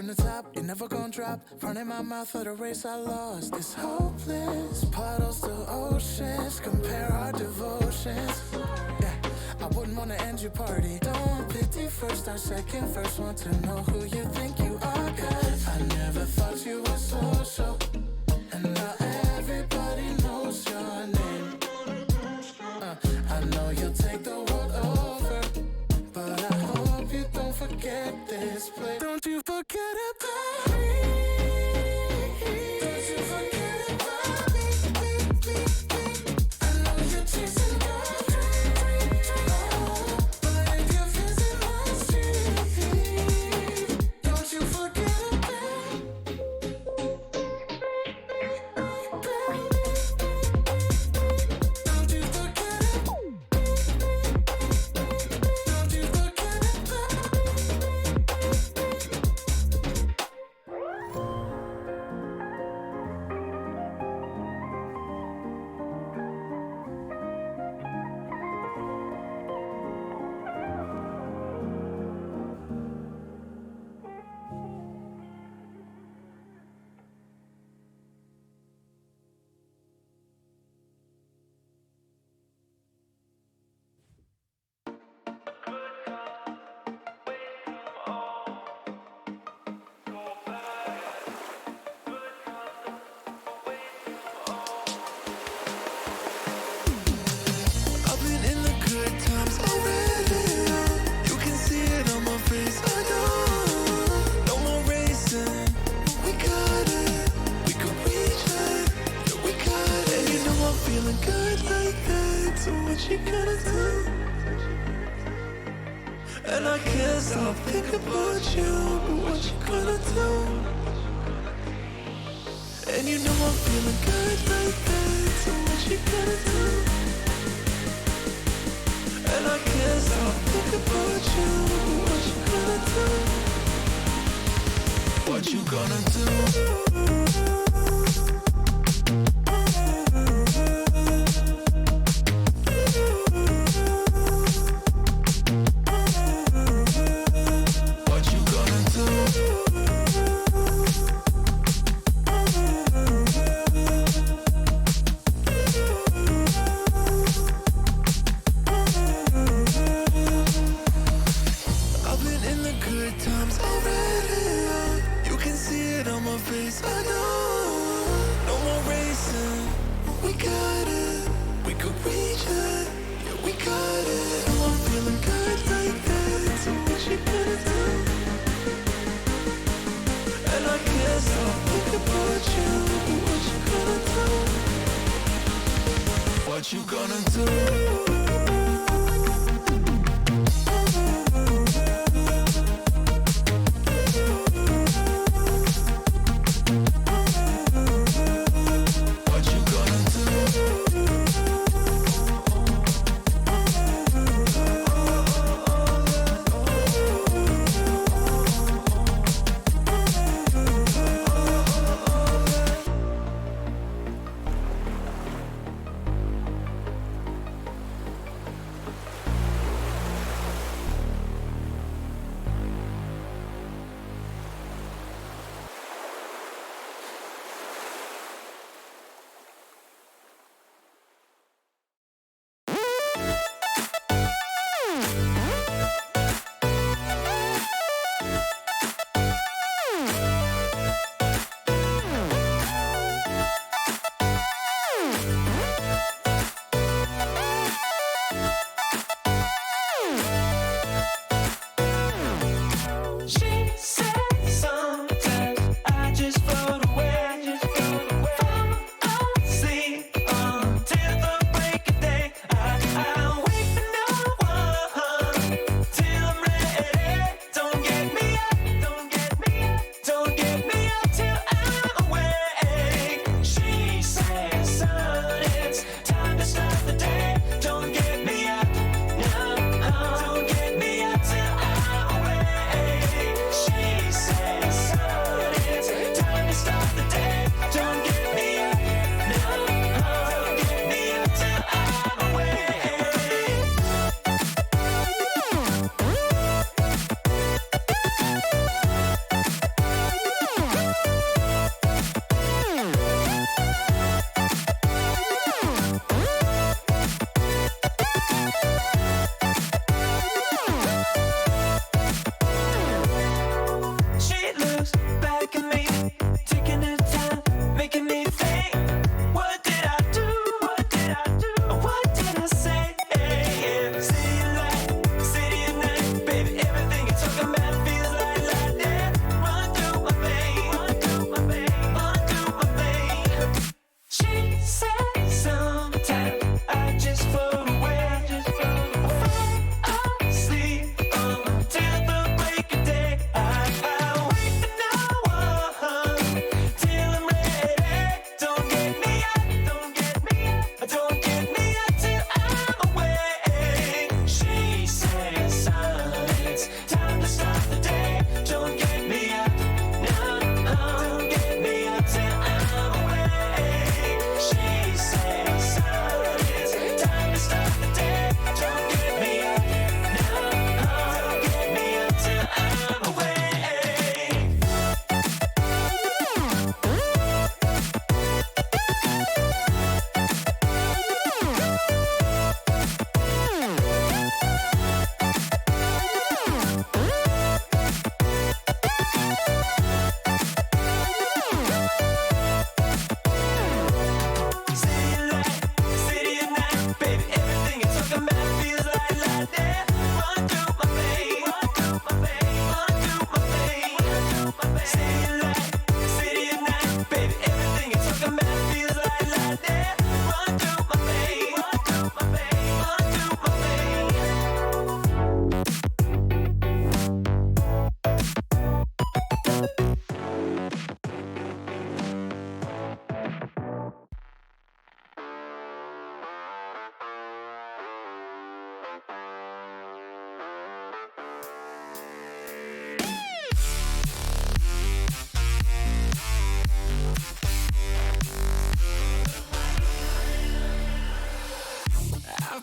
from the top, you're never gonna drop. Running my mouth for the race I lost. It's hopeless, puddles to oceans. Compare our devotions. Yeah, I wouldn't wanna end your party. Don't pity first or second. First want to know who you think you are. Cause I never thought you were so. And now everybody knows your name. I know you'll take the world over, but I hope you don't forget this place. Don't you forget about me. Don't you forget about me. I know you're chasing your dream, but if you're facing my street, don't you forget about me. Don't you forget it. Don't you forget I've been in the good times already. You can see it on my face. I know. No more racing. We got it. We could reach it. Yeah, we got it. And you know I'm feeling good like that. So what you gonna do? And I can't stop thinking about you. But what you gonna do? And you know I'm feeling good like that. So what you gonna do? And I can't stop thinking about you. What you gonna do? What you gonna do? What you gonna do? I've been in the good times already. You can see it on my face. I know.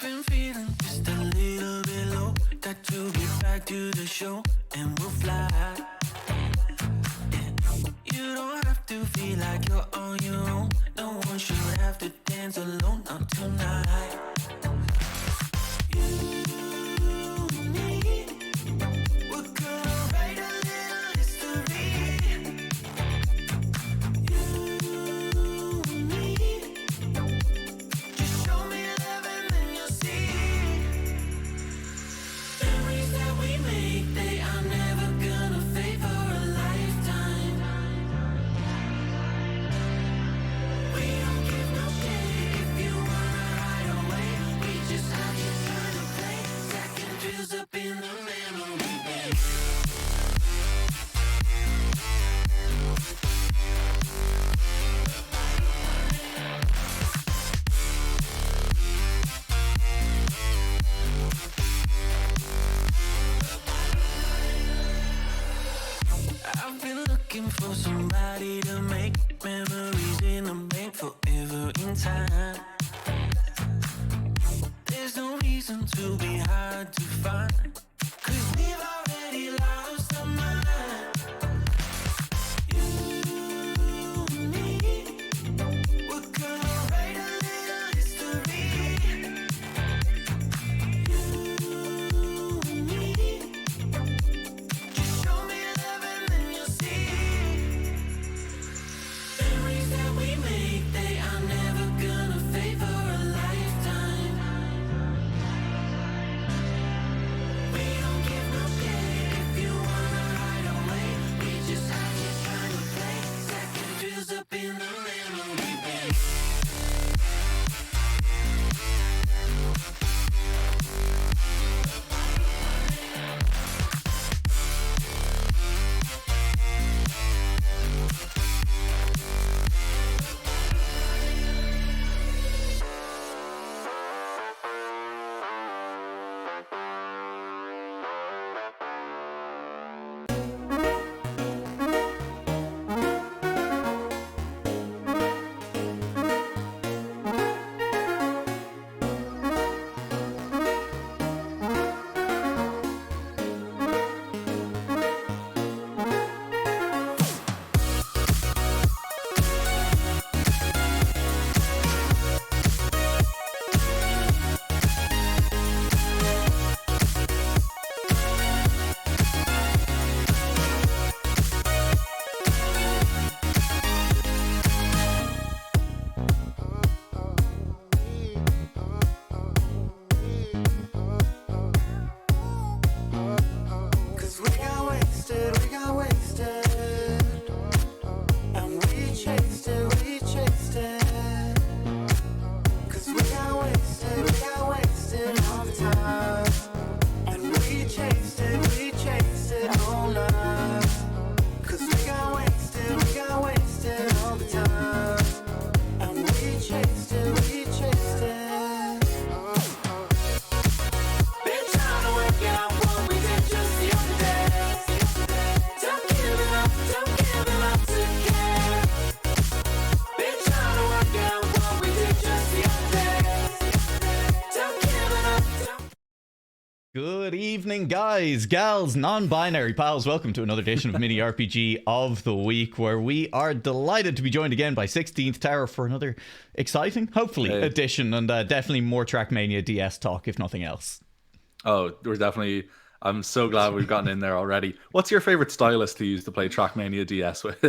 been feeling just a little bit low. Got to get back to the show and we'll fly. You don't have to feel like you're on your own. No one should have to dance alone, not tonight. You and me, we're gonna write a little history. You and me, just show me love and then you'll see. Memories that we make, they are never gonna fade for a lifetime. We don't give no shit if you wanna hide away. We just have you trying to play. Second drills up in the memory bank. I've been looking for somebody to make memories in a bank forever in time. There's no reason to be hard to find, 'cause we've already lost our mind. You and me, we're gonna write a little history. You and me, just show me love and then you'll see. Memories that we make, they are never gonna fade for a lifetime. We don't give no shit if you wanna hide away. We just have you trying to play. Second drills up in the memory bank. Cause we got wasted, and we chased it. Cause we got wasted all the time. And we chased it all night. Cause we got wasted all the time. And we chased it. Been trying to work out what we did just the other day. Don't give it up to care. Been trying to work out what we did just the other day. Don't give it up. Good evening, guys, gals, non-binary pals. Welcome to another edition of Mini RPG of the Week, where we are delighted to be joined again by 16th Tower for another exciting, hopefully, edition, and definitely more Trackmania DS talk, if nothing else. Oh, we're definitely... I'm so glad we've gotten in there already. What's your favorite stylus to use to play Trackmania DS with?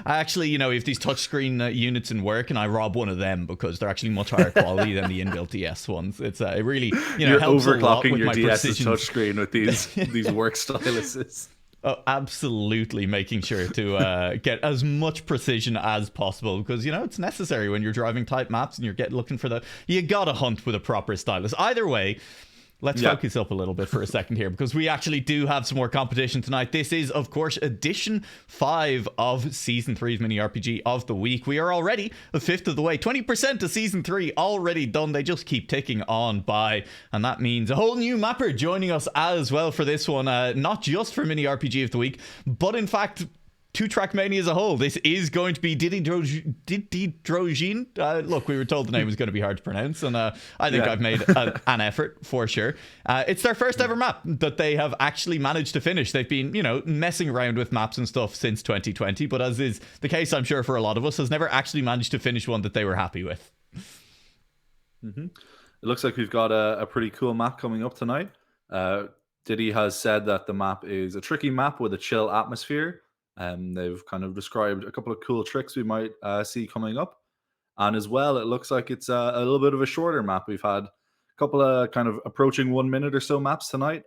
I actually, you know, if these touchscreen units in work, and I rob one of them because they're actually much higher quality than the inbuilt DS ones. It's it really, you know, You're helps a lot overclocking with your my DS's precision. touchscreen with these work styluses. Oh, absolutely, making sure to get as much precision as possible, because, you know, it's necessary when you're driving tight maps and you're looking for you gotta hunt with a proper stylus. Either way, let's focus up a little bit for a second here, because we actually do have some more competition tonight. This is, of course, edition 5 of Season 3's Mini RPG of the Week. We are already a fifth of the way. 20% of Season 3 already done. They just keep ticking on by. And that means a whole new mapper joining us as well for this one. Not just for Mini RPG of the Week, but in fact, to Trackmania as a whole. This is going to be Didi Drogin. Look, we were told the name was going to be hard to pronounce, and I think I've made an effort for sure. It's their first ever map that they have actually managed to finish. They've been, messing around with maps and stuff since 2020, but as is the case, I'm sure, for a lot of us, has never actually managed to finish one that they were happy with. Mm-hmm. It looks like we've got a pretty cool map coming up tonight. Diddy has said that the map is a tricky map with a chill atmosphere. They've kind of described a couple of cool tricks we might see coming up. And as well, it looks like it's a little bit of a shorter map. We've had a couple of kind of approaching 1 minute or so maps tonight.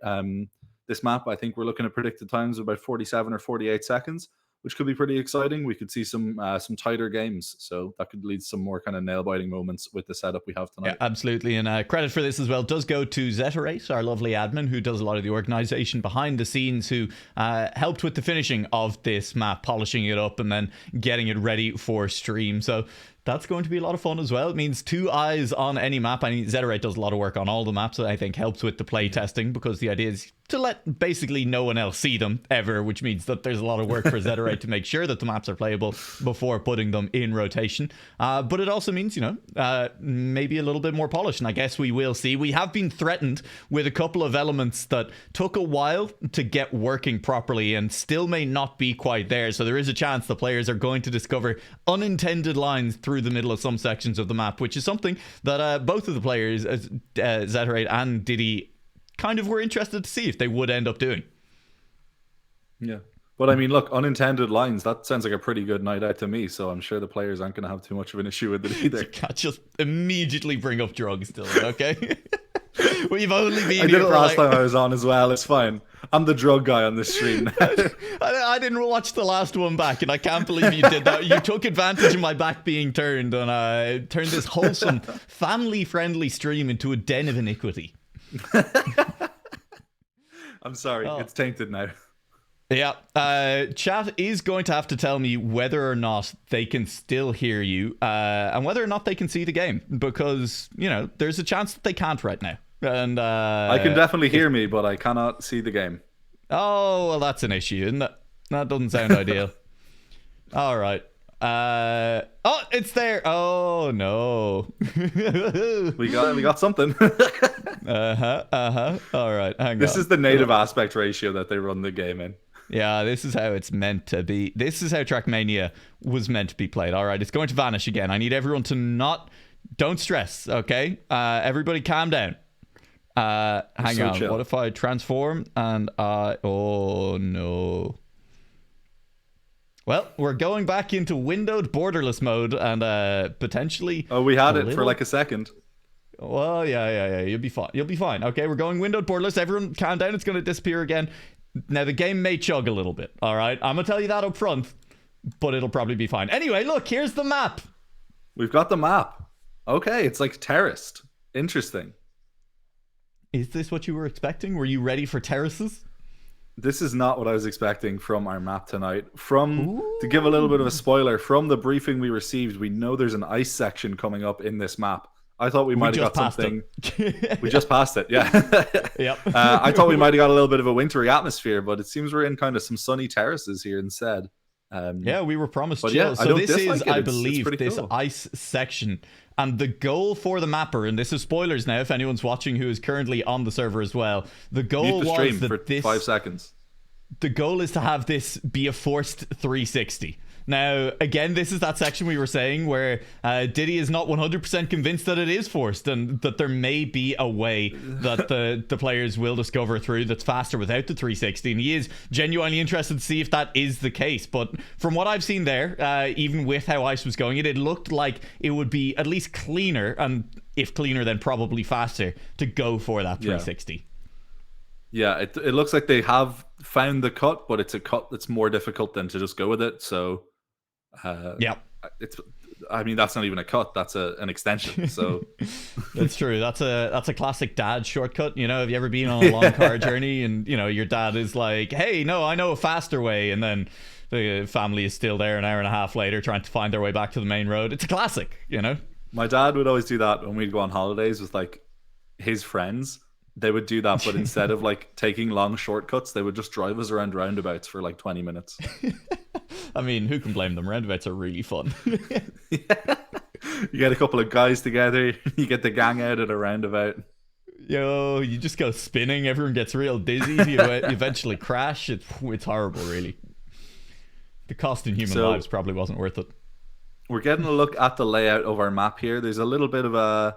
This map, I think we're looking at predicted times of about 47 or 48 seconds, which could be pretty exciting. We could see some tighter games, so that could lead to some more kind of nail-biting moments with the setup we have tonight. Yeah, absolutely, and credit for this as well does go to Zeterate, our lovely admin, who does a lot of the organization behind the scenes, who helped with the finishing of this map, polishing it up and then getting it ready for stream. So that's going to be a lot of fun as well. It means 2 eyes on any map. I mean, Zeterate does a lot of work on all the maps that I think helps with the play testing, because the idea is to let basically no one else see them ever, which means that there's a lot of work for Zeterate to make sure that the maps are playable before putting them in rotation. But it also means, maybe a little bit more polish, and I guess we will see. We have been threatened with a couple of elements that took a while to get working properly and still may not be quite there. So there is a chance the players are going to discover unintended lines through the middle of some sections of the map, which is something that both of the players, Zeterate and Diddy, kind of were interested to see if they would end up doing. Yeah. But I mean, look, unintended lines, that sounds like a pretty good night out to me, so I'm sure the players aren't going to have too much of an issue with it either. You can't just immediately bring up drugs still, okay? We've only been I did it last time I was on as well, it's fine. I'm the drug guy on this stream. I didn't watch the last one back, and I can't believe you did that. You took advantage of my back being turned, and turned this wholesome, family-friendly stream into a den of iniquity. I'm sorry, it's tainted now. Yeah, chat is going to have to tell me whether or not they can still hear you, and whether or not they can see the game, because, there's a chance that they can't right now. And I can definitely hear me, but I cannot see the game. Oh, well, that's an issue, isn't it? That doesn't sound ideal. All right. Oh, it's there. Oh no. we got something. All right, hang on. This is the native aspect ratio that they run the game in. Yeah, this is how it's meant to be. This is how Trackmania was meant to be played. All right, it's going to vanish again. I need everyone to don't stress, okay? Everybody calm down. Hang on. Chill. What if I transform and oh no. Well, we're going back into windowed borderless mode and potentially... Oh, we had it for like a second. Well, yeah. You'll be fine. You'll be fine. Okay, we're going windowed borderless. Everyone calm down. It's going to disappear again. Now, the game may chug a little bit, all right? I'm going to tell you that up front, but it'll probably be fine. Anyway, look, here's the map. We've got the map. Okay, it's like terraced. Interesting. Is this what you were expecting? Were you ready for terraces? This is not what I was expecting from our map tonight. To give a little bit of a spoiler, from the briefing we received, we know there's an ice section coming up in this map. I thought we might have got something. We just passed it, yeah. Yep. I thought we might have got a little bit of a wintry atmosphere, but it seems we're in kind of some sunny terraces here instead. Yeah, we were promised chill. Yeah, so this is, I believe, this cool. Ice section. And the goal for the mapper, and this is spoilers now if anyone's watching who is currently on the server as well, the goal was that for 5 seconds. The goal is to have this be a forced 360. Now, again, this is that section we were saying where Diddy is not 100% convinced that it is forced, and that there may be a way that the players will discover through that's faster without the 360, and he is genuinely interested to see if that is the case. But from what I've seen there, even with how ice was going, it looked like it would be at least cleaner, and if cleaner, then probably faster, to go for that 360. Yeah, it looks like they have found the cut, but it's a cut that's more difficult than to just go with it. So, I mean, that's not even a cut; that's an extension. So, that's true. That's a classic dad shortcut. Have you ever been on a long car journey and your dad is like, "Hey, no, I know a faster way," and then the family is still there an hour and a half later trying to find their way back to the main road. It's a classic, My dad would always do that when we'd go on holidays with like his friends. They would do that, but instead of like taking long shortcuts, they would just drive us around roundabouts for like 20 minutes. I mean, who can blame them? Roundabouts are really fun. You get a couple of guys together, you get the gang out at a roundabout. Yo, you just go spinning, everyone gets real dizzy, you eventually crash. It's horrible, really. The cost in human lives probably wasn't worth it. We're getting a look at the layout of our map here. There's a little bit of a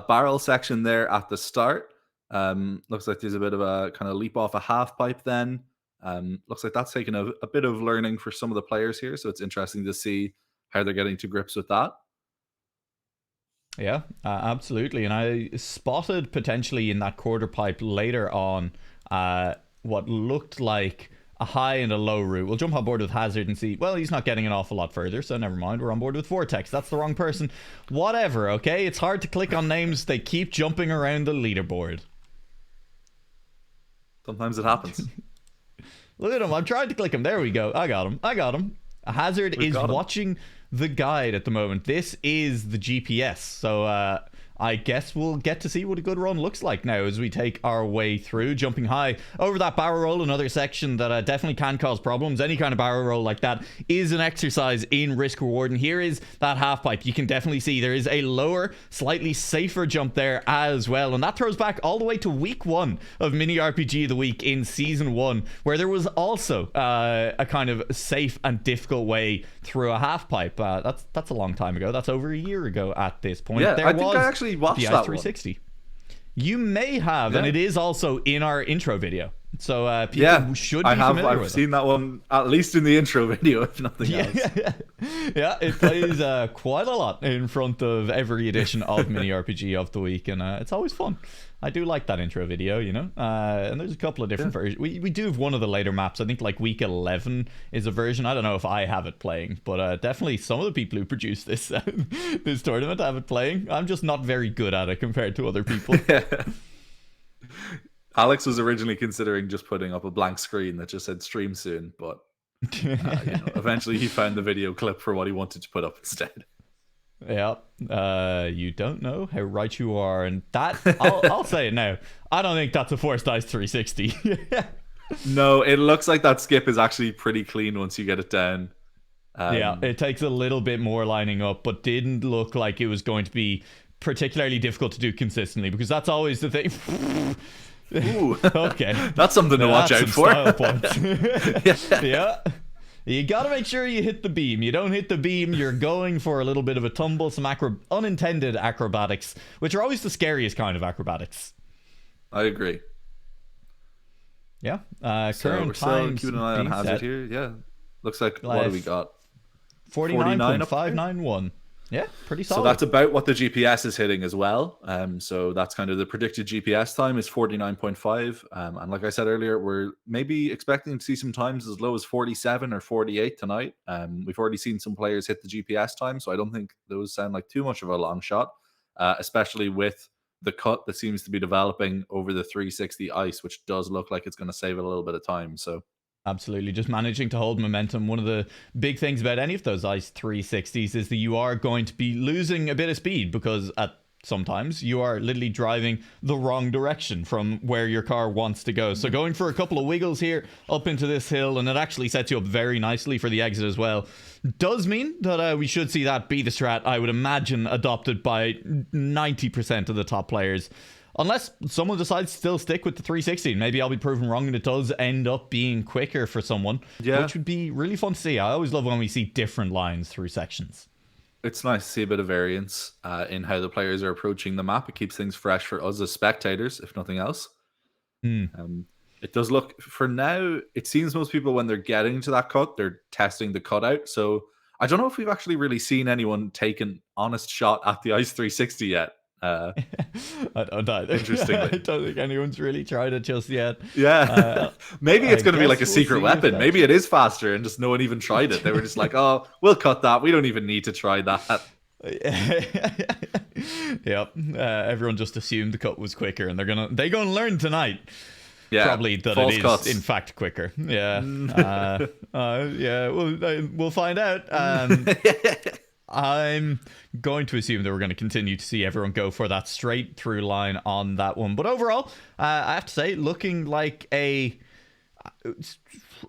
barrel section there at the start. Looks like there's a bit of a kind of leap off a half pipe then. Looks like that's taken a bit of learning for some of the players here, so it's interesting to see how they're getting to grips with that. Yeah, absolutely. And I spotted potentially in that quarter pipe later on what looked like a high and a low route. We'll jump on board with Hazard and see, well, he's not getting an awful lot further, so never mind. We're on board with Vortex. That's the wrong person. Whatever, okay? It's hard to click on names. They keep jumping around the leaderboard. Sometimes it happens. Look at him. I'm trying to click him. There we go. I got him. Hazard is watching the guide at the moment. This is the GPS. So I guess we'll get to see what a good run looks like now as we take our way through, jumping high over that barrel roll, another section that definitely can cause problems. Any kind of barrel roll like that is an exercise in risk reward. And here is that half pipe. You can definitely see there is a lower, slightly safer jump there as well. And that throws back all the way to week 1 of Mini RPG of the Week in season 1, where there was also a kind of safe and difficult way through a half pipe. That's a long time ago. That's over a year ago at this point. Yeah, I think I actually watched that i360 one. You may have, and it is also in our intro video, so people should be familiar with it. I've seen that one at least in the intro video, if nothing else. Yeah, it plays quite a lot in front of every edition of Mini RPG of the Week, and it's always fun. I do like that intro video, you know. And there's a couple of different versions. We do have one of the later maps. I think like week 11 is a version. I don't know if I have it playing, but definitely some of the people who produced this this tournament have it playing. I'm just not very good at it compared to other people. Alex was originally considering just putting up a blank screen that just said stream soon, but eventually he found the video clip for what he wanted to put up instead. Yeah, you don't know how right you are, and that I'll say it now. I don't think that's a forced ice 360. No, it looks like that skip is actually pretty clean once you get it down. Yeah, it takes a little bit more lining up, but didn't look like it was going to be particularly difficult to do consistently, because that's always the thing. Ooh, okay, that's something to watch out for. Style points. Yeah. You gotta make sure you hit the beam. You don't hit the beam, you're going for a little bit of a tumble, some unintended acrobatics, which are always the scariest kind of acrobatics. I agree. Yeah. Current time. Keeping an eye on Hazard here. Yeah. Looks like, what do we got? 49.591. Yeah, pretty solid. So that's about what the GPS is hitting as well. So that's kind of the predicted GPS time is 49.5. And like I said earlier, we're maybe expecting to see some times as low as 47 or 48 tonight. We've already seen some players hit the GPS time, so I don't think those sound like too much of a long shot, especially with the cut that seems to be developing over the 360 ice, which does look like it's going to save it a little bit of time. So absolutely, just managing to hold momentum. One of the big things about any of those ice 360s is that you are going to be losing a bit of speed, because sometimes you are literally driving the wrong direction from where your car wants to go. So going for a couple of wiggles here up into this hill, and it actually sets you up very nicely for the exit as well, does mean that we should see that be the strat, I would imagine, adopted by 90% of the top players. Unless someone decides to still stick with the 360. Maybe I'll be proven wrong and it does end up being quicker for someone, which would be really fun to see. I always love when we see different lines through sections. It's nice to see a bit of variance in how the players are approaching the map. It keeps things fresh for us as spectators, if nothing else. It does look, for now, it seems most people, when they're getting to that cut, they're testing the cutout. So I don't know if we've actually really seen anyone take an honest shot at the Ice 360 yet. Interestingly, I don't think anyone's really tried it just yet. Yeah. Maybe it's going to be like a secret weapon. Maybe it is faster and just no one even tried it. They were just like, oh, we'll cut that. We don't even need to try that. Yep. Everyone just assumed the cut was quicker, and they're gonna learn tonight. Yeah, probably that it is cuts. In fact quicker. Yeah. Yeah. We'll find out. I'm going to assume that we're going to continue to see everyone go for that straight through line on that one. But overall, I have to say, looking like a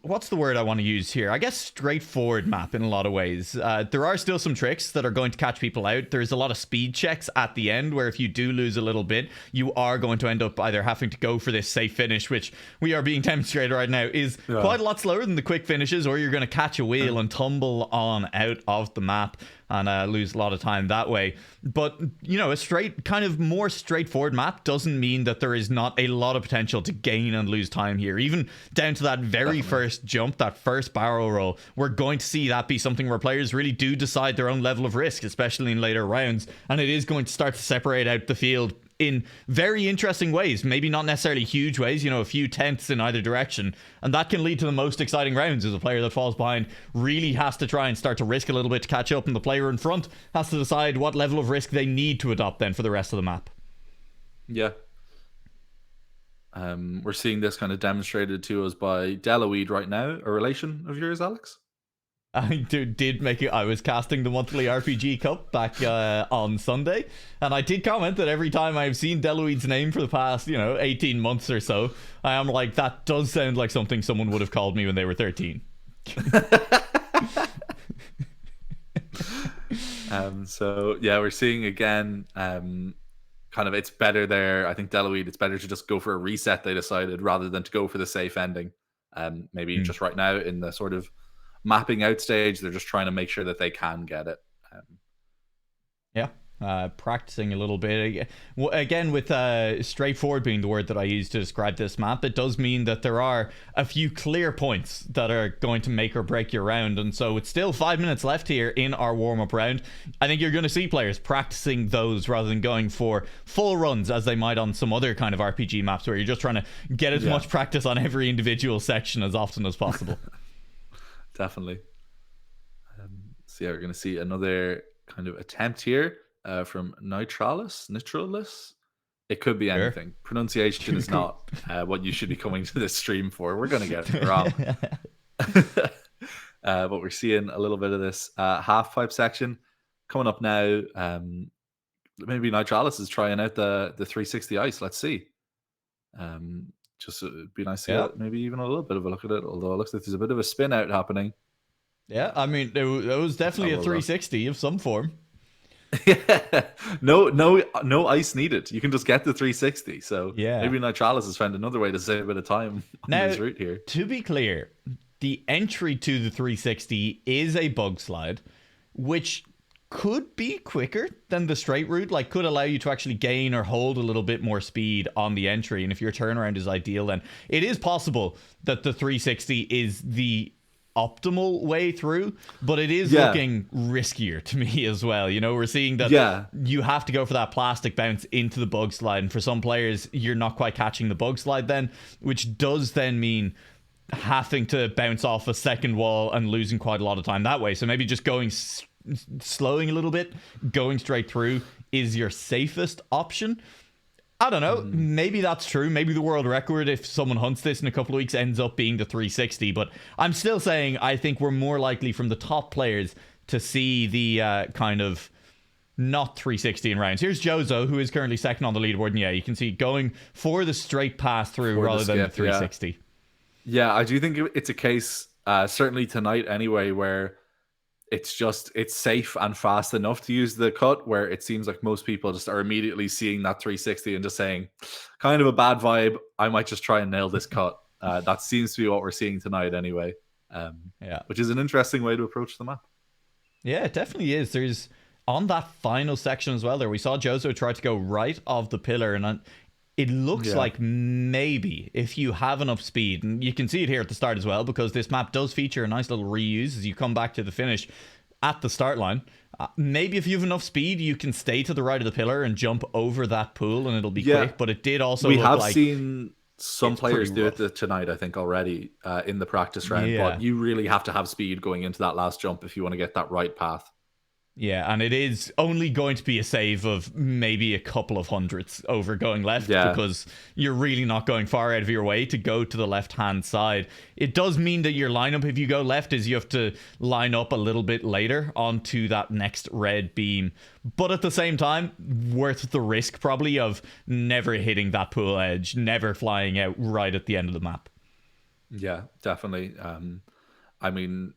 what's the word I want to use here? I guess straightforward map in a lot of ways. There are still some tricks that are going to catch people out. There's a lot of speed checks at the end where if you do lose a little bit, you are going to end up either having to go for this safe finish, which we are being demonstrated right now is quite a lot slower than the quick finishes, or you're going to catch a wheel and tumble on out of the map and lose a lot of time that way. But, you know, a straight, kind of more straightforward map doesn't mean that there is not a lot of potential to gain and lose time here. Even down to that very first jump, that first barrel roll, we're going to see that be something where players really do decide their own level of risk, especially in later rounds. And it is going to start to separate out the field in very interesting ways, maybe not necessarily huge ways, you know, a few tenths in either direction. And that can lead to the most exciting rounds as a player that falls behind really has to try and start to risk a little bit to catch up, and the player in front has to decide what level of risk they need to adopt then for the rest of the map. Yeah. We're seeing this kind of demonstrated to us by Deloweed right now. A relation of yours, Alex? I did make it. I was casting the monthly RPG Cup back on Sunday, and I did comment that every time I've seen Deloweed's name for the past, 18 months or so, I am like, that does sound like something someone would have called me when they were 13. So yeah, we're seeing again, kind of it's better there. I think Deloweed, it's better to just go for a reset, they decided, rather than to go for the safe ending. Maybe just right now in the sort of mapping out stage, they're just trying to make sure that they can get it. Practicing a little bit again with straightforward being the word that I use to describe this map. It does mean that there are a few clear points that are going to make or break your round, and so it's still 5 minutes left here in our warm-up round. I think you're going to see players practicing those rather than going for full runs as they might on some other kind of RPG maps where you're just trying to get as much practice on every individual section as often as possible. Definitely. So yeah, we're going to see another kind of attempt here from Nitralis. It could be anything. Sure. Pronunciation is not what you should be coming to this stream for. We're going to get it wrong. But we're seeing a little bit of this half pipe section coming up now. Maybe Nitralis is trying out the 360 ice. Let's see. Just it'd be nice to get maybe even a little bit of a look at it, although it looks like there's a bit of a spin out happening. Yeah, I mean, it was definitely a 360 of some form. Yeah, no ice needed. You can just get the 360. So maybe Nitralis has found another way to save a bit of time on this route here. To be clear, the entry to the 360 is a bug slide, which could be quicker than the straight route, like could allow you to actually gain or hold a little bit more speed on the entry. And if your turnaround is ideal, then it is possible that the 360 is the optimal way through, but it is looking riskier to me as well. You know, we're seeing that you have to go for that plastic bounce into the bug slide, and for some players you're not quite catching the bug slide then, which does then mean having to bounce off a second wall and losing quite a lot of time that way. So maybe just slowing a little bit, going straight through is your safest option. I don't know. Maybe that's true. Maybe the world record, if someone hunts this in a couple of weeks, ends up being the 360. But I'm still saying I think we're more likely from the top players to see the kind of not 360 in rounds. Here's Jozo, who is currently second on the leaderboard. And yeah, you can see going for the straight pass through rather than the 360. Yeah, I do think it's a case, certainly tonight anyway, where it's safe and fast enough to use the cut, where it seems like most people just are immediately seeing that 360 and just saying, kind of a bad vibe, I might just try and nail this cut. That seems to be what we're seeing tonight anyway. Which is an interesting way to approach the map. Yeah, it definitely is. There's, on that final section as well there, we saw Jozo try to go right of the pillar, and it looks like maybe if you have enough speed, and you can see it here at the start as well, because this map does feature a nice little reuse as you come back to the finish at the start line. Maybe if you have enough speed, you can stay to the right of the pillar and jump over that pool, and it'll be quick. But it did also look like... We have seen some players do it tonight, I think, already in the practice round. But you really have to have speed going into that last jump if you want to get that right path. Yeah, and it is only going to be a save of maybe a couple of hundredths over going left, because you're really not going far out of your way to go to the left-hand side. It does mean that your lineup, if you go left, is you have to line up a little bit later onto that next red beam. But at the same time, worth the risk probably of never hitting that pool edge, never flying out right at the end of the map. Yeah, definitely. I mean,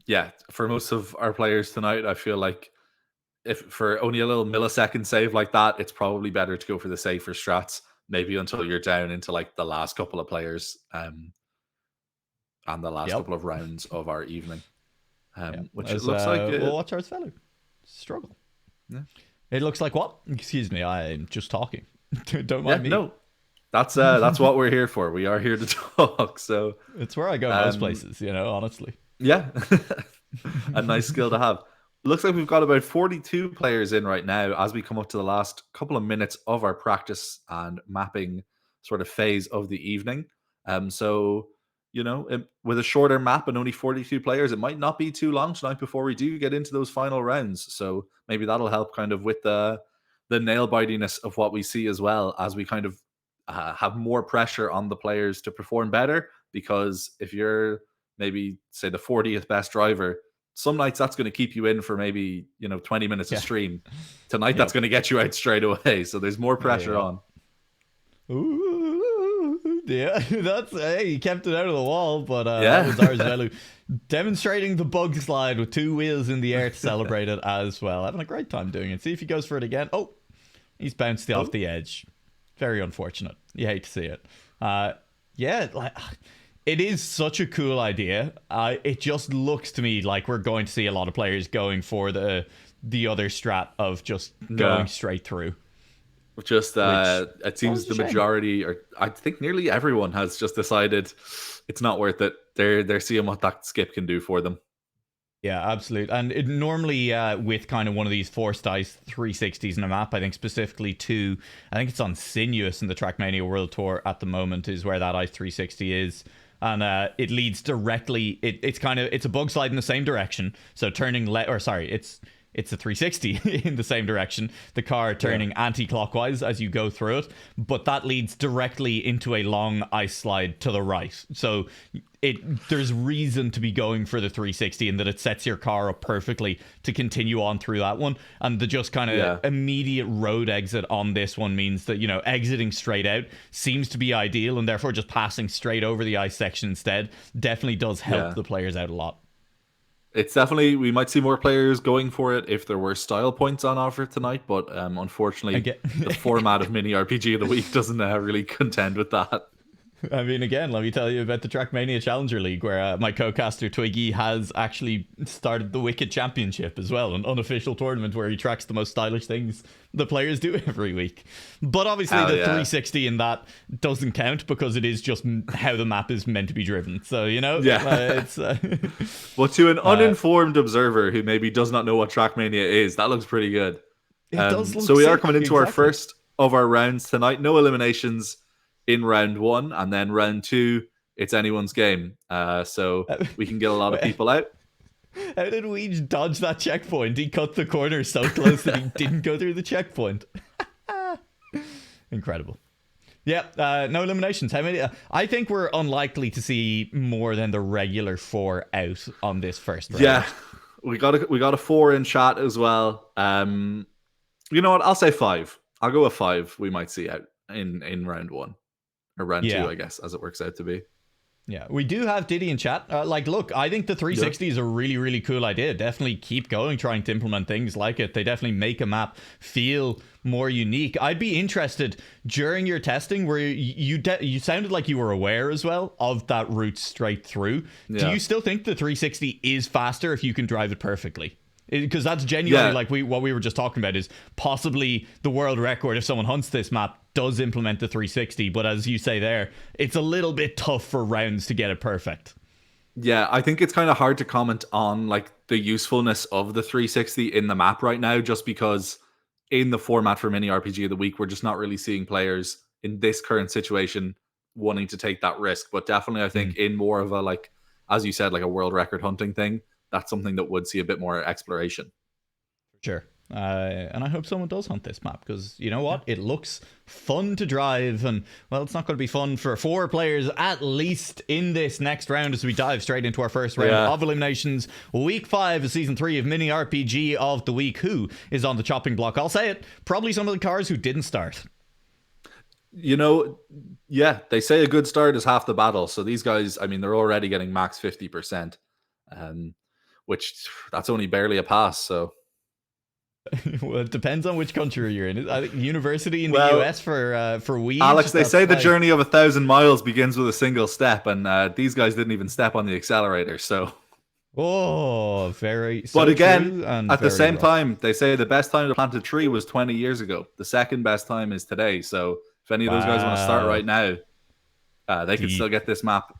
yeah, for most of our players tonight, I feel like if for only a little millisecond save like that, it's probably better to go for the safer strats, maybe until you're down into like the last couple of players and the last Yep. couple of rounds of our evening. Yeah. Which it As looks like we'll it, watch our fellow struggle. yeah. It looks like what? Excuse me, I'm just talking. Don't Yeah, mind me. no. That's what we're here for. We are here to talk. So It's where I go most places, honestly. yeah. A nice skill to have. Looks like we've got about 42 players in right now as we come up to the last couple of minutes of our practice and mapping sort of phase of the evening. So, with a shorter map and only 42 players, it might not be too long tonight before we do get into those final rounds. So maybe that'll help kind of with the nail bitiness of what we see as well, as we kind of have more pressure on the players to perform better. Because if you're maybe say the 40th best driver, some nights that's going to keep you in for maybe 20 minutes of stream. Tonight that's going to get you out straight away, so there's more pressure on. Ooh, yeah, he kept it out of the wall, but that was Arzvelu demonstrating the bug slide with 2 wheels in the air to celebrate it as well. Having a great time doing it. See if he goes for it again. Oh, he's bounced off the edge. Very unfortunate. You hate to see it. Yeah, it is such a cool idea. It just looks to me like we're going to see a lot of players going for the other strat of just going straight through. Just it seems the majority, or I think nearly everyone, has just decided it's not worth it. They're seeing what that skip can do for them. Yeah, absolutely. And it normally with kind of one of these forced ice 360s in a map, I think specifically I think it's on Sinuous in the Trackmania World Tour at the moment is where that ice 360 is. And it leads directly, it's a bug slide in the same direction. So turning it's a 360 in the same direction, the car turning anti-clockwise as you go through it, but that leads directly into a long ice slide to the right. So there's reason to be going for the 360 in that it sets your car up perfectly to continue on through that one. And the just kind of immediate road exit on this one means that, exiting straight out seems to be ideal, and therefore just passing straight over the ice section instead definitely does help the players out a lot. It's definitely, we might see more players going for it if there were style points on offer tonight, but unfortunately, the format of Mini RPG of the Week doesn't really contend with that. I mean, again, let me tell you about the Trackmania Challenger League, where my co-caster Twiggy has actually started the Wicked Championship as well, an unofficial tournament where he tracks the most stylish things the players do every week. But obviously the 360 in that doesn't count because it is just how the map is meant to be driven. So, it's... Well, to an uninformed observer who maybe does not know what Trackmania is, that looks pretty good. It does look so we sick, are coming into our first of our rounds tonight. No eliminations in round 1, and then round 2 it's anyone's game, so we can get a lot of people out. How did Weege dodge that checkpoint? He cut the corner so close that he didn't go through the checkpoint. Incredible. Yeah, no eliminations. How many? I think we're unlikely to see more than the regular 4 out on this first round. Yeah, we got a 4 in chat as well. You know what, I'll say 5. I'll go with 5 we might see out in round 1. Or round 2, I guess, as it works out to be. Yeah, we do have Diddy in chat. Look, I think the 360 is a really, really cool idea. Definitely keep going, trying to implement things like it. They definitely make a map feel more unique. I'd be interested during your testing where you sounded like you were aware as well of that route straight through. Yeah. Do you still think the 360 is faster if you can drive it perfectly? Because that's genuinely what we were just talking about is possibly the world record if someone hunts this map does implement the 360, but as you say there, it's a little bit tough for rounds to get it perfect. Yeah, I think it's kind of hard to comment on the usefulness of the 360 in the map right now, just because in the format for Mini RPG of the Week, we're just not really seeing players in this current situation wanting to take that risk. But definitely, I think in more of a, as you said, a world record hunting thing, that's something that would see a bit more exploration. Sure. And I hope someone does hunt this map, because you know what? It looks fun to drive, and well, it's not going to be fun for 4 players at least in this next round as we dive straight into our first round of eliminations. Week 5 of season 3 of Mini RPG of the Week. Who is on the chopping block? I'll say it. Probably some of the cars who didn't start. Yeah, they say a good start is half the battle. So these guys, I mean, they're already getting max 50%, which that's only barely a pass. So, Well, it depends on which country you're in. I think university in the well, US for weed. Alex, they say the like, journey of 1,000 miles begins with a single step, and these guys didn't even step on the accelerator. So, oh, very. but So again, true and at the very same rough. time, they say the best time to plant a tree was 20 years ago. The second best time is today. So, if any of those guys want to start Wow. right now, they could still Deep. get this map.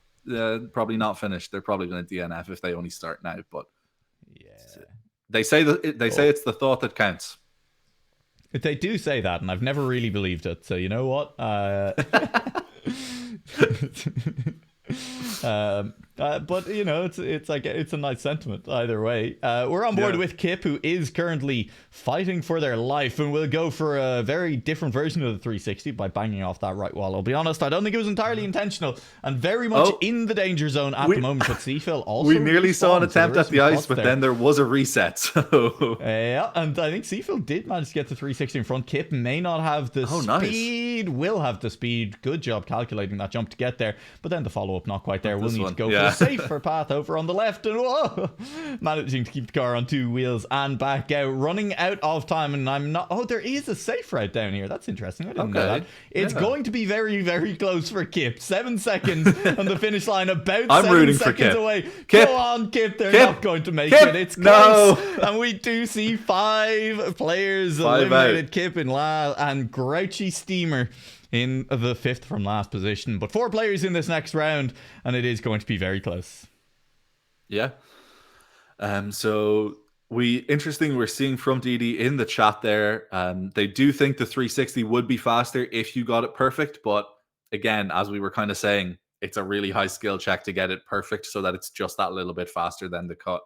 Probably not finished. They're probably going to DNF if they only start now. But Yeah. they say it's the thought that counts. They do say that, and I've never really believed it. So you know what? But it's like it's a nice sentiment either way. We're on board with Kip, who is currently fighting for their life, and will go for a very different version of the 360 by banging off that right wall. I'll be honest, I don't think it was entirely intentional, and very much in the danger zone at the moment. But Seafil also we nearly saw an respawned, so attempt there at is the some ice, thoughts but there. then there was a reset. So Yeah, and I think Seafil did manage to get to 360 in front. Kip may not have the speed, will have the speed. Good job calculating that jump to get there, but then the follow-up not quite there. We'll need to go for a safer path over on the left, and whoa, managing to keep the car on two wheels and back out, running out of time. And I'm not. Oh, there is a safe route down here. That's interesting. I didn't know that. It's going to be very, very close for Kip. 7 seconds on the finish line. About I'm 7 rooting for seconds Kip. away. Kip. Go on, Kip. They're Kip. not going to make Kip. it. It's close. No. And we do see 5 players 5 eliminated. out. Kip in last, and Grouchy Steamer in the 5th from last position. But 4 players in this next round, and it is going to be very close. Yeah. So we're seeing from DD in the chat there. They do think the 360 would be faster if you got it perfect, but again, as we were kind of saying, it's a really high skill check to get it perfect so that it's just that little bit faster than the cut.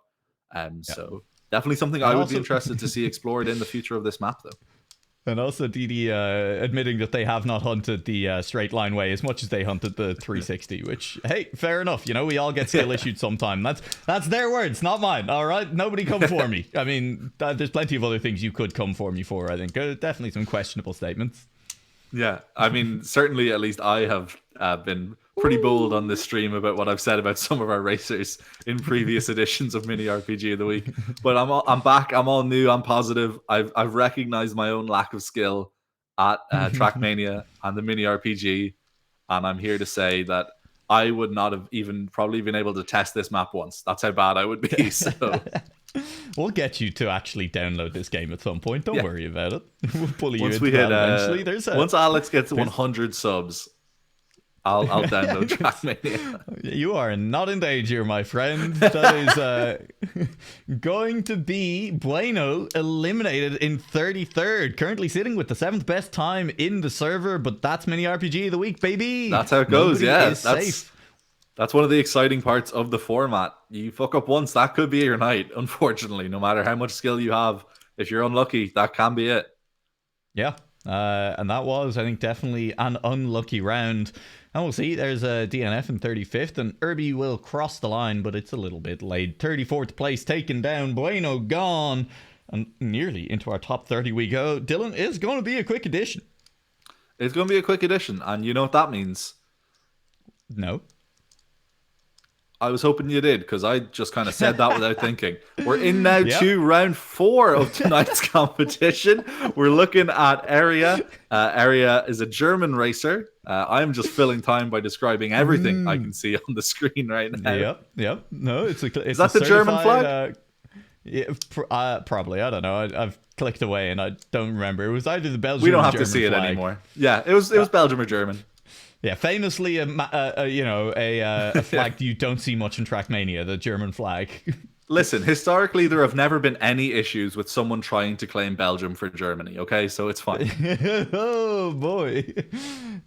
So definitely something I would be interested to see explored in the future of this map, though. And also DD admitting that they have not hunted the straight line way as much as they hunted the 360, which, hey, fair enough. You know, we all get skill issued sometime. That's their words, not mine. All right, nobody come for me. I mean, there's plenty of other things you could come for me for, I think. Definitely some questionable statements. Yeah, I mean, certainly at least I have been pretty bold on this stream about what I've said about some of our racers in previous editions of Mini RPG of the Week. But I'm back. I'm all new. I'm positive. I've recognized my own lack of skill at Trackmania and the Mini RPG, and I'm here to say that I would not have even probably been able to test this map once. That's how bad I would be. So. We'll get you to actually download this game at some point. Don't worry about it. We'll pull you once into we hit, that eventually. Once Alex gets 100 subs, I'll download Trackmania. You are not in danger, my friend. That is going to be Bueno eliminated in 33rd. Currently sitting with the 7th best time in the server, but that's Mini RPG of the Week, baby. That's how it goes. Nobody is safe. Safe. That's one of the exciting parts of the format. You fuck up once, that could be your night, unfortunately. No matter how much skill you have, if you're unlucky, that can be it. Yeah, and that was, I think, definitely an unlucky round. And we'll see, there's a DNF in 35th, and Irby will cross the line, but it's a little bit late. 34th place taken down, Bueno gone, and nearly into our top 30 we go. Dylan, is going to be a quick addition. It's going to be a quick addition, and you know what that means? No. I was hoping you did, because I just kind of said that without thinking. We're in now to round 4 of tonight's competition. We're looking at Area. Area is a German racer. I'm just filling time by describing everything I can see on the screen right now. Yep. No, it's is that the German flag? Yeah, probably. I don't know. I've clicked away and I don't remember. It was either the Belgian. We don't or have German to see flag. it anymore. Yeah, it was Belgium or German. Yeah, famously, a flag you don't see much in Trackmania, the German flag. Listen, historically, there have never been any issues with someone trying to claim Belgium for Germany, okay? So it's fine. Oh, boy.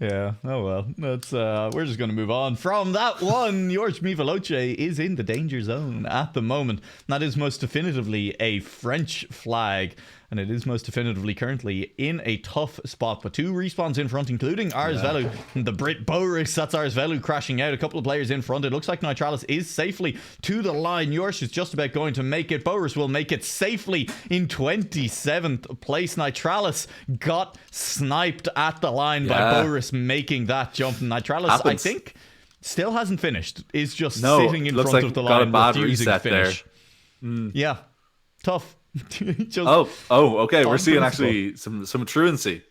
Yeah, oh well. That's we're just going to move on from that one. George Miveloce is in the danger zone at the moment. That is most definitively a French flag. And it is most definitively currently in a tough spot. But 2 respawns in front, including Arsvelu. And the Brit Boris, that's Arsvelu crashing out. A couple of players in front. It looks like Nitralis is safely to the line. Yorsh is just about going to make it. Boris will make it safely in 27th place. Nitralis got sniped at the line by Boris making that jump. And Nitralis, I think, still hasn't finished. Is just sitting in front of the line, refusing to finish. Yeah, tough. Okay. We're seeing actually some truancy.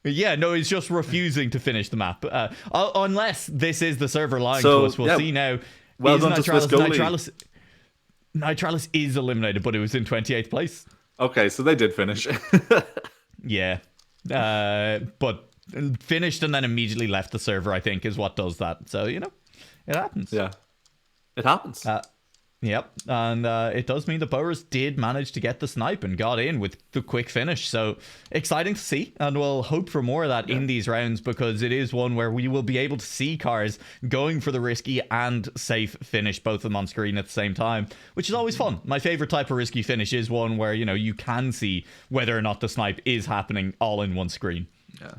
Yeah, no, he's just refusing to finish the map. Unless this is the server lying to us. We'll see now. Well done to Swiss goalie. Nitralis is eliminated, but it was in 28th place. Okay, so they did finish. Yeah. But finished and then immediately left the server, I think, is what does that. So, it happens. Yeah. It happens. Yep, and it does mean that Boris did manage to get the snipe and got in with the quick finish. So exciting to see, and we'll hope for more of that in these rounds, because it is one where we will be able to see cars going for the risky and safe finish, both of them on screen at the same time, which is always fun. My favorite type of risky finish is one where, you can see whether or not the snipe is happening all in one screen. Yeah.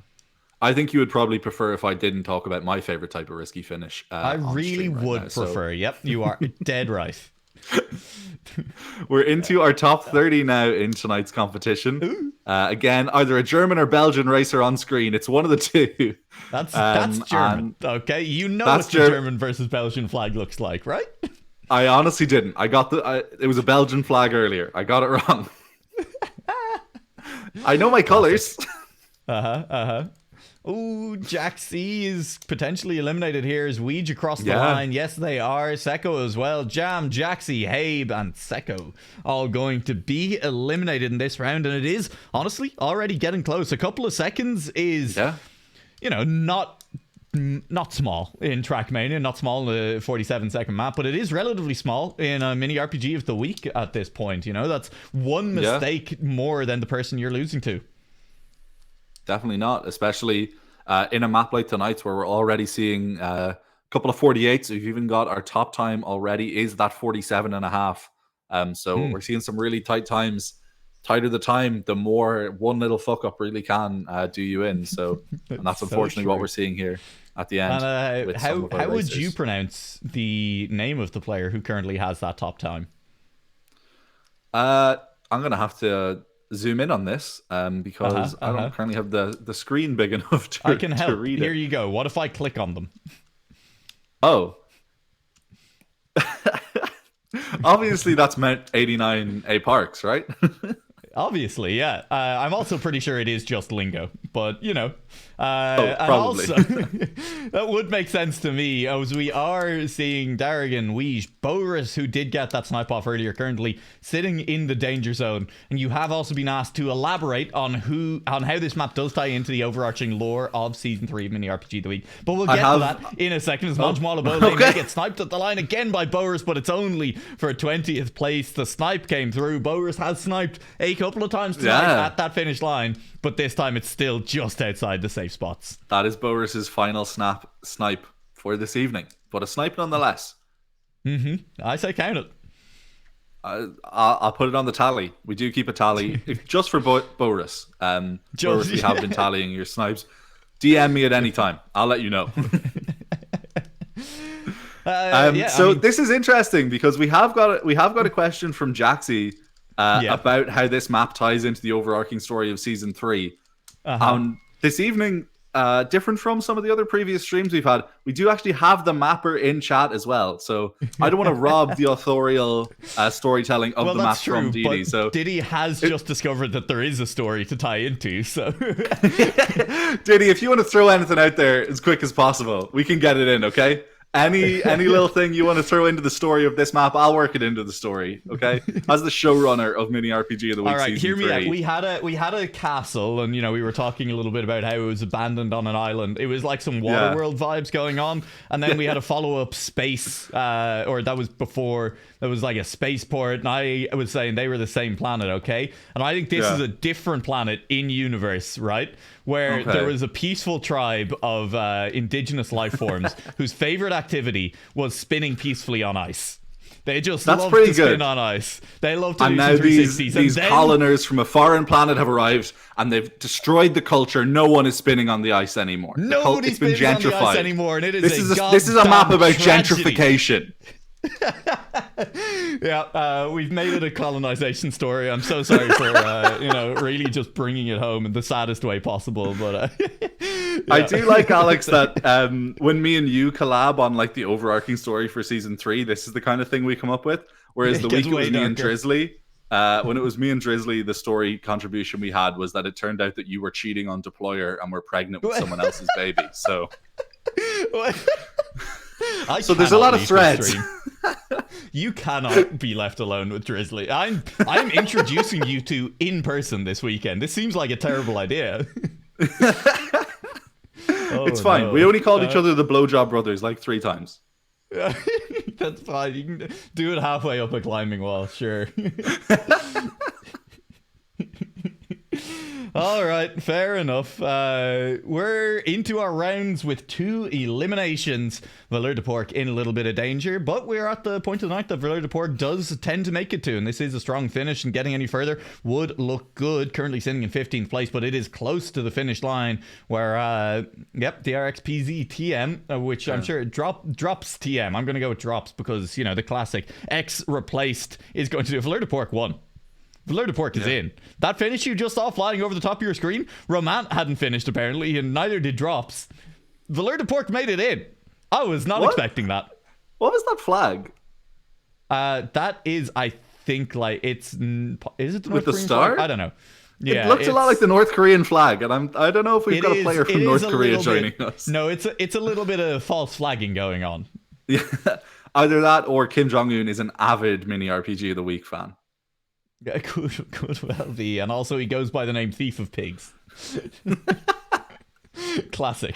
I think you would probably prefer if I didn't talk about my favorite type of risky finish. I really would prefer. Yep, you are dead right. We're into our top 30 now in tonight's competition. Again, either a German or Belgian racer on screen. It's one of the two. That's German. Okay, what the German versus Belgian flag looks like, right? I honestly didn't. I got it was a Belgian flag earlier. I got it wrong. I know my colors. Oh, Jack C is potentially eliminated here as Weege across the line. Yes, they are. Seko as well. Jam, Jaxie, Habe, and Seko all going to be eliminated in this round. And it is, honestly, already getting close. A couple of seconds is, not small in Trackmania, not small in the 47-second map, but it is relatively small in a mini RPG of the week at this point. That's one mistake more than the person you're losing to. Definitely not, especially in a map like tonight's where we're already seeing a couple of 48s. We've even got our top time already is that 47.5. So we're seeing some really tight times. Tighter the time, the more one little fuck up really can do you in. So, and that's unfortunately what we're seing here at the end. And, how would you pronounce the name of the player who currently has that top time? I'm gonna have to zoom in on this because I don't currently have the screen big enough to I can help. To read it. Here you go. What if I click on them? Oh. Obviously that's meant 89A Parks, right? Obviously, yeah. I'm also pretty sure it is just lingo, but probably. And also, that would make sense to me, as we are seeing Darrigan, Weege, Boris, who did get that snipe off earlier, currently sitting in the danger zone, and you have also been asked to elaborate on how this map does tie into the overarching lore of Season 3 of Mini RPG of the Week. But we'll get to that in a second. As they may get sniped at the line again by Boris, but it's only for 20th place. The snipe came through. Boris has sniped a couple of times tonight at that finish line, but this time it's still just outside the safe spots. That is Boris's final snipe for this evening, but a snipe nonetheless. I say count it. I'll put it on the tally. We do keep a tally just for Boris. Boris, we have been tallying your snipes. DM me at any time. I'll let you know. This is interesting because we have got a question from Jaxie about how this map ties into the overarching story of Season 3. This evening, different from some of the other previous streams we've had, we do actually have the mapper in chat as well. So I don't want to rob the authorial storytelling of the map from Didi. So Didi has just discovered that there is a story to tie into. So Didi, if you want to throw anything out there as quick as possible, we can get it in, okay? Any little thing you want to throw into the story of this map, I'll work it into the story, okay? As the showrunner of Mini RPG of the Week. All right, hear me out. We had a castle, and we were talking a little bit about how it was abandoned on an island. It was like some Waterworld vibes going on, and then we had a follow-up space, or that was before. That was like a spaceport, and I was saying they were the same planet, okay? And I think this is a different planet in universe, right? Where there was a peaceful tribe of indigenous life forms whose favorite activity was spinning peacefully on ice. They just That's love pretty to spin good. on ice. They love to And do now some 360s. these then, coloners from a foreign planet have arrived, and they've destroyed the culture. No one is spinning on the ice anymore. nobody It's been spins on the ice gentrified anymore, and it is this is a map goddamn about tragedy. gentrification. Yeah, we've made it a colonization story. I'm so sorry for really just bringing it home in the saddest way possible. But I do like, Alex, that when me and you collab on like the overarching story for season 3, this is the kind of thing we come up with. Whereas the week it was me and Drizzly, when it was me and Drizzly, the story contribution we had was that it turned out that you were cheating on Deployer and were pregnant with someone else's baby. So. So there's a lot of threads. You cannot be left alone with Drizzly. I'm introducing you two in person this weekend. This seems like a terrible idea. It's fine. No. We only called each other the Blowjob Brothers like 3 times. That's fine. You can do it halfway up a climbing wall, sure. All right, fair enough. We're into our rounds with 2 eliminations. Valeur de Porc in a little bit of danger, but we're at the point of the night that Valeur de Porc does tend to make it to, and this is a strong finish, and getting any further would look good. Currently sitting in 15th place, but it is close to the finish line where, the RXPZ TM, which I'm sure drops TM. I'm going to go with drops because, the classic X replaced is going to do. Valeur de Porc 1. Valeur de Porc is in. That finish you just saw flying over the top of your screen, Romant hadn't finished apparently, and neither did Drops. Valeur de Porc made it in. I was not expecting that. What was that flag? That is, I think, like, is it the North With the Korean star? flag? I don't know. Yeah, it looks a lot like the North Korean flag, and I don't know if we've got a player from North Korea joining us. No, it's a little bit of false flagging going on. Yeah, either that or Kim Jong-un is an avid mini RPG of the Week fan. Yeah, could well be. And also he goes by the name Thief of Pigs. Classic.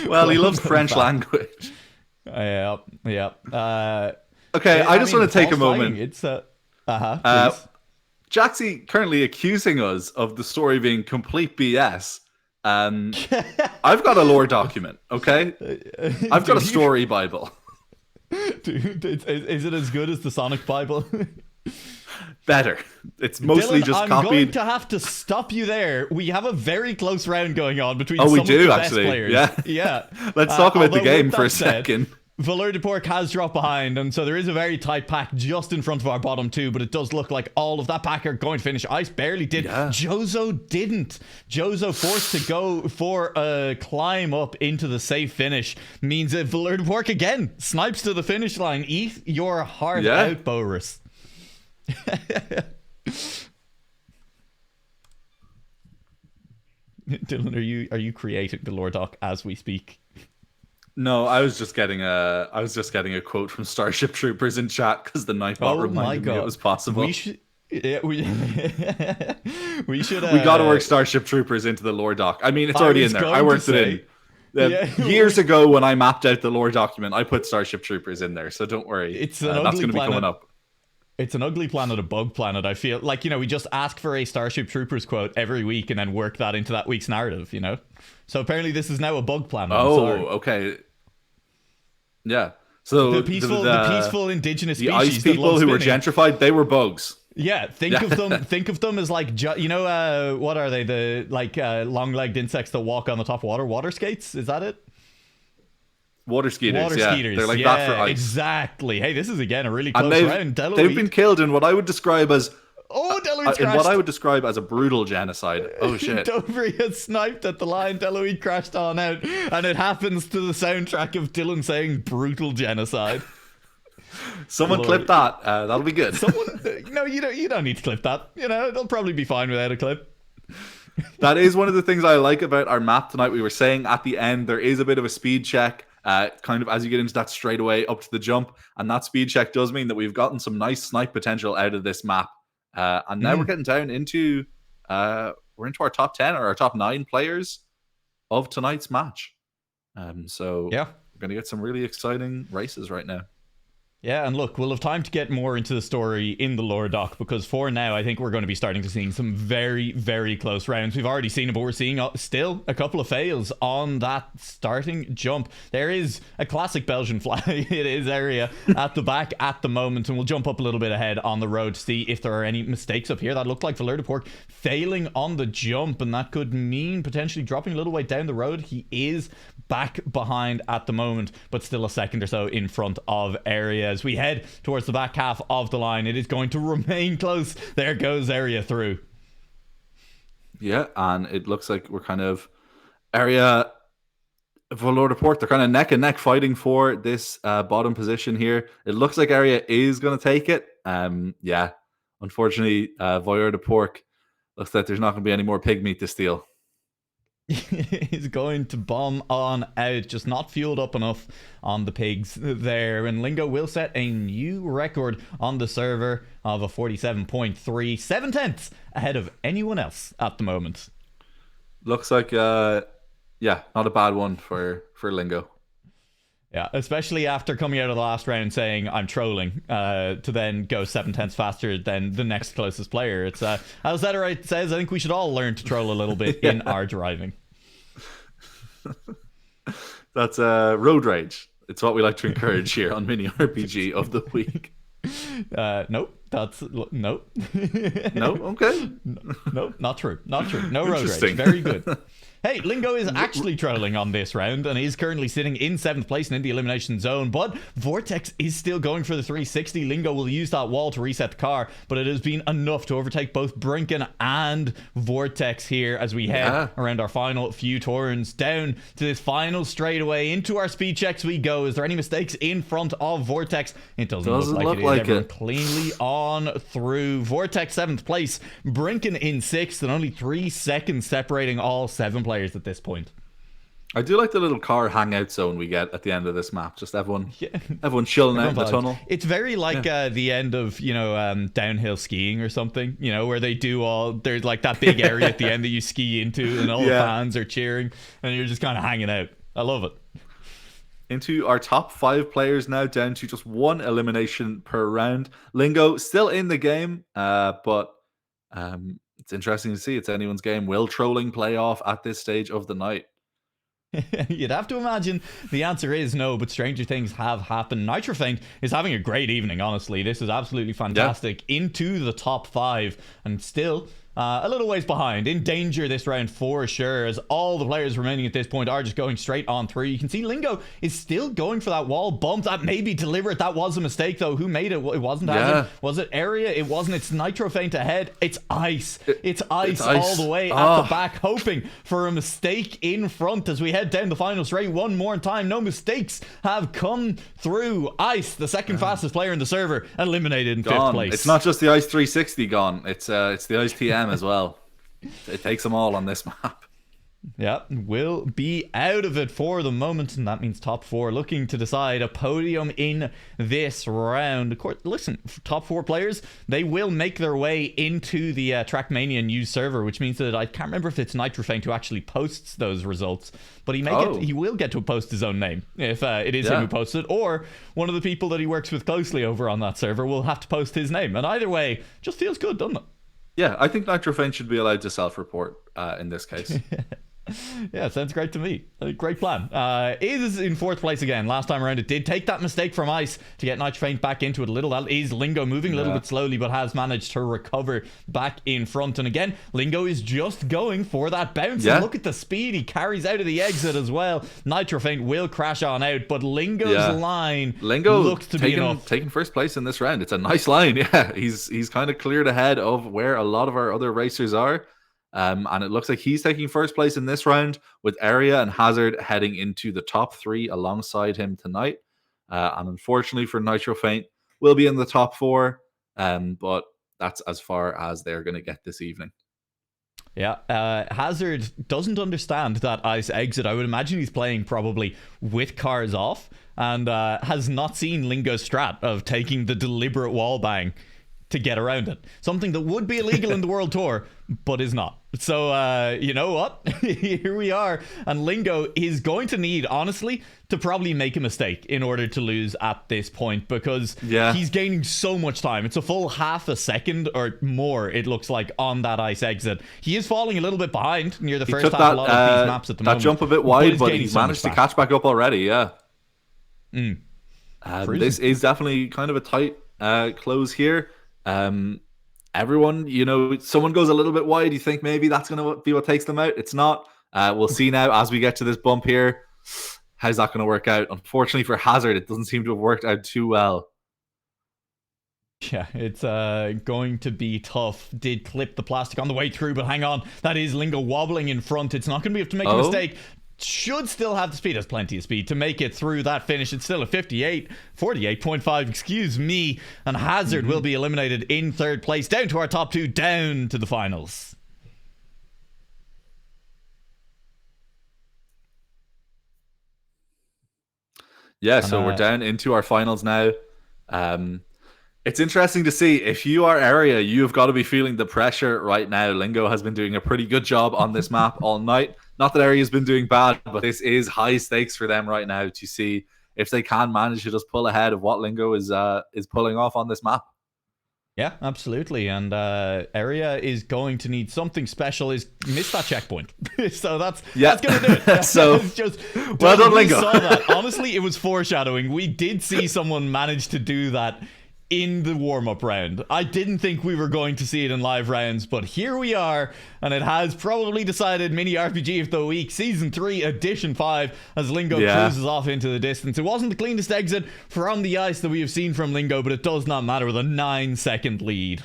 Well, he loves French language. Yeah. Okay, I just want to take a moment. It's Jaxie currently accusing us of the story being complete BS. I've got a lore document, okay? I've got a story Bible. Dude, is it as good as the Sonic Bible? Better. It's mostly Dylan, just I'm copied. I'm going to have to stop you there. We have a very close round going on between some we of do, the actually. best players. Yeah. Let's talk about the game for a second. Valeur de Porc has dropped behind, and so there is a very tight pack just in front of our bottom 2, but it does look like all of that pack are going to finish. Ice barely did. Yeah. Jozo didn't. Jozo forced to go for a climb up into the safe finish means that Valeur de Porc again snipes to the finish line. Eat your heart out, Boris. Dylan, are you creating the lore doc as we speak? No, I was just getting a quote from Starship Troopers in chat because the Nightbot reminded me it was possible. We should. Yeah, we should. We got to work Starship Troopers into the lore doc. I mean, it's already in there. I worked it in. Years ago, when I mapped out the lore document, I put Starship Troopers in there. So don't worry. It's that's going to be coming up. It's an ugly planet, a bug planet. I feel like, we just ask for a Starship Troopers quote every week and then work that into that week's narrative, So apparently this is now a bug planet. Okay. Yeah. So the peaceful indigenous species, the ice people who were gentrified, they were bugs. Yeah, think of them as like, what are they? The long-legged insects that walk on the top of water skates? Is that it? Water skeeters. They're like that for ice. Exactly. Hey, this is again a really close round. They've been killed in what I would describe as a brutal genocide. Oh shit. Dovry has sniped at the line. Deloitte crashed on out, and it happens to the soundtrack of Dylan saying brutal genocide. Someone clip that. That'll be good. No, you don't need to clip that. It'll probably be fine without a clip. That is one of the things I like about our map tonight. We were saying at the end there is a bit of a speed check, kind of as you get into that straightaway up to the jump, and that speed check does mean that we've gotten some nice snipe potential out of this map. And now we're getting down into our top 10 or our top 9 players of tonight's match. So we're going to get some really exciting races right now. Yeah, and look, we'll have time to get more into the story in the lore doc, because for now, I think we're going to be starting to see some very, very close rounds. We've already seen it, but we're seeing still a couple of fails on that starting jump. There is a classic Belgian fly. It is area at the back at the moment, and we'll jump up a little bit ahead on the road to see if there are any mistakes up here. That looked like Valeur de Porc failing on the jump, and that could mean potentially dropping a little way down the road. He is back behind at the moment, but still a second or so in front of area. As we head towards the back half of the line, it is going to remain close. There goes area through. Yeah, and it looks like we're kind of area Valor de Port. They're kind of neck and neck fighting for this bottom position here. It looks like area is going to take it. Yeah, unfortunately, Valor de Porc looks like there's not going to be any more pig meat to steal. Is going to bomb on out, just not fueled up enough on the pigs there, and Lingo will set a new record on the server of a 47.3, 7/10 ahead of anyone else at the moment. Looks like yeah, not a bad one for Lingo. Yeah, especially after coming out of the last round saying I'm trolling, to then go 7/10 faster than the next closest player. It's as Zetterite says, I think we should all learn to troll a little bit in our driving. That's road rage. It's what we like to encourage here on Mini RPG of the Week. Nope. That's nope. No, okay. Nope, not true. Not true. No road rage. Very good. Hey, Lingo is actually trolling on this round and is currently sitting in 7th place and in the elimination zone, but Vortex is still going for the 360. Lingo will use that wall to reset the car, but it has been enough to overtake both Brinken and Vortex here as we head around our final few turns down to this final straightaway. Into our speed checks we go. Is there any mistakes in front of Vortex? It doesn't look like it is. Everyone cleanly on through. Vortex 7th place, Brinken in 6th, and only 3 seconds separating all 7 players at this point. I do like the little car hangout zone we get at the end of this map. Just everyone chilling out in the tunnel. It's very like the end of, downhill skiing or something, where they do there's like that big area at the end that you ski into and all the fans are cheering and you're just kind of hanging out. I love it. Into our top 5 players now, down to just 1 elimination per round. Lingo still in the game, but it's interesting to see. It's anyone's game. Will trolling play off at this stage of the night? You'd have to imagine the answer is no, but stranger things have happened. Nitrofaint is having a great evening, honestly. This is absolutely fantastic. Into the top 5 and still a little ways behind. In danger this round for sure, as all the players remaining at this point are just going straight on through. You can see Lingo is still going for that wall bump. That may be deliberate. That was a mistake though. Who made it? It wasn't Hazard. Was it Area? It wasn't. It's Nitrofaint ahead. It's Ice. It's Ice all the way at the back, hoping for a mistake in front as we head down the final straight one more time. No mistakes have come through. Ice, the second fastest player in the server, eliminated in 5th place. It's not just the Ice 360 gone. It's the Ice TM as well. It takes them all on this map. Yeah, will be out of it for the moment, and that means top 4 looking to decide a podium in this round. Of course, listen, top 4 players, they will make their way into the Trackmania news server, which means that I can't remember if it's Nitrofaint who actually posts those results, but he will get to post his own name if it is him who posts it, or one of the people that he works with closely over on that server will have to post his name. And either way, just feels good, doesn't it? Yeah, I think Nitrofaint should be allowed to self-report in this case. Yeah, sounds great to me. Great plan. Is in 4th place again. Last time around, it did take that mistake from Ice to get Nitrofaint back into it a little. That is Lingo moving a little bit slowly, but has managed to recover back in front. And again, Lingo is just going for that bounce. And look at the speed he carries out of the exit as well. Nitrofaint will crash on out, but Lingo's line looks to be enough. Taking 1st place in this round. It's a nice line. Yeah, he's kind of cleared ahead of where a lot of our other racers are. And it looks like he's taking 1st place in this round, with Area and Hazard heading into the top 3 alongside him tonight. And unfortunately for Nitrofaint, will be in the top 4, but that's as far as they're going to get this evening. Yeah, Hazard doesn't understand that Ice exit. I would imagine he's playing probably with cars off and has not seen Lingo's strat of taking the deliberate wall bang to get around it. Something that would be illegal in the World Tour, but is not. So, you know what? Here we are. And Lingo is going to need, honestly, to probably make a mistake in order to lose at this point, because he's gaining so much time. It's a full half a second or more, it looks like, on that ice exit. He is falling a little bit behind near the first half of a lot of these maps at the moment. That jump a bit wide, but he's managed to catch back up already, This is definitely kind of a tight close here. Everyone, you know, someone goes a little bit wide, you think maybe that's going to be what takes them out. It's not. We'll see now as we get to this bump here. How's that going to work out? Unfortunately for Hazard, it doesn't seem to have worked out too well. Yeah, it's going to be tough. Did clip the plastic on the way through, but hang on. That is Lingo wobbling in front. It's not going to be able to make a mistake. Should still have the speed, has plenty of speed to make it through that finish. It's still a 48.5, excuse me, and Hazard will be eliminated in third place, down to our top two, down to the finals. Yeah, so we're down into our finals now. It's interesting to see, if you are Area, you've got to be feeling the pressure right now. Lingo has been doing a pretty good job on this map all night. Not that Area's been doing bad, but this is high stakes for them right now to see if they can manage to just pull ahead of what Lingo is pulling off on this map. Yeah, absolutely. And Area is going to need something special. Is miss that checkpoint. So that's going to do it. So just, well done, Lingo. Saw that. Honestly, it was foreshadowing. We did see someone manage to do that in the warm-up round. I didn't think we were going to see it in live rounds, but here we are, and it has probably decided Mini RPG of the Week, Season 3, Edition 5, as Lingo cruises off into the distance. It wasn't the cleanest exit from the ice that we have seen from Lingo, but it does not matter, with a 9-second lead.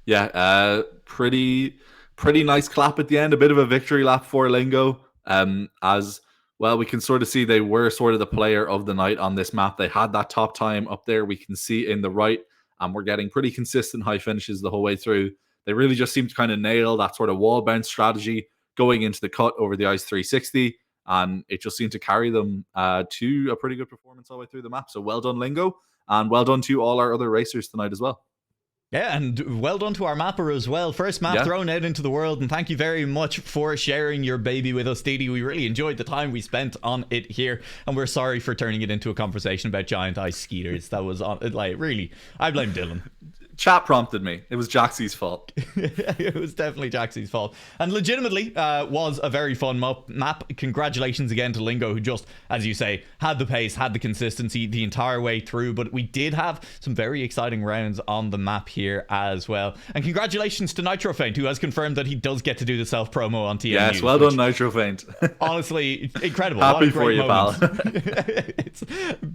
Yeah, pretty nice clap at the end, a bit of a victory lap for Lingo, as well, we can sort of see they were sort of the player of the night on this map. They had that top time up there, we can see in the right, and we're getting pretty consistent high finishes the whole way through. They really just seem to kind of nail that sort of wall bounce strategy going into the cut over the ice 360, and it just seemed to carry them to a pretty good performance all the way through the map. So well done, Lingo, and well done to all our other racers tonight as well. Yeah, and well done to our mapper as well. First map thrown out into the world, and thank you very much for sharing your baby with us, Didi. We really enjoyed the time we spent on it here, and we're sorry for turning it into a conversation about giant ice skaters. That was, really, I blame Dylan. Chat prompted me. It was Jaxie's fault. It was definitely Jaxie's fault. And legitimately was a very fun map. Congratulations again to Lingo, who just, as you say, had the pace, had the consistency the entire way through. But we did have some very exciting rounds on the map here as well. And congratulations to Nitro Feint, who has confirmed that he does get to do the self-promo on TM Yes, News, well done, Nitro Feint. Honestly, incredible. Happy for you, pal. It's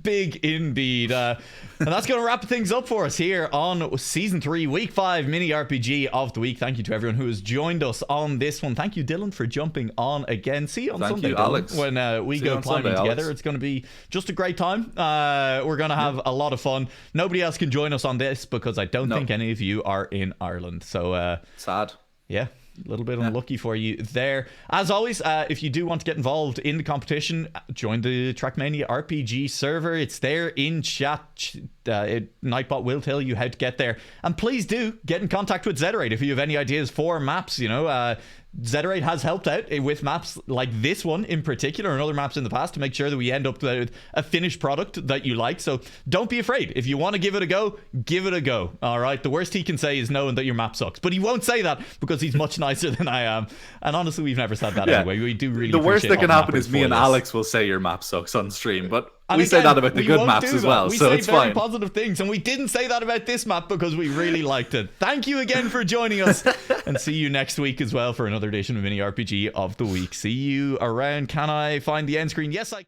big indeed. And that's going to wrap things up for us here on Season 3, Week 5 Mini RPG of the Week. Thank you to everyone who has joined us on this one. Thank you, Dylan, for jumping on again. See you on Sunday, you, Dylan, Alex. when we go climbing together. Alex. It's going to be just a great time. We're going to have a lot of fun. Nobody else can join us on this because I don't think any of you are in Ireland. So sad. Yeah. A little bit unlucky for you there. As always, if you do want to get involved in the competition, join the Trackmania RPG server. It's there in chat. Nightbot will tell you how to get there. And please do get in contact with Zederate if you have any ideas for maps. You know, Zederate has helped out with maps like this one in particular and other maps in the past to make sure that we end up with a finished product that you like. So don't be afraid. If you want to give it a go, give it a go. All right. The worst he can say is no and that your map sucks. But he won't say that because he's much nicer than I am. And honestly, we've never said that anyway. We do really. The worst that can happen is me and Alex will say your map sucks on stream, but we say that about the good maps as well, so it's fine. We say very positive things, and we didn't say that about this map because we really liked it. Thank you again for joining us, and see you next week as well for another edition of Mini RPG of the Week. See you around. Can I find the end screen? Yes, I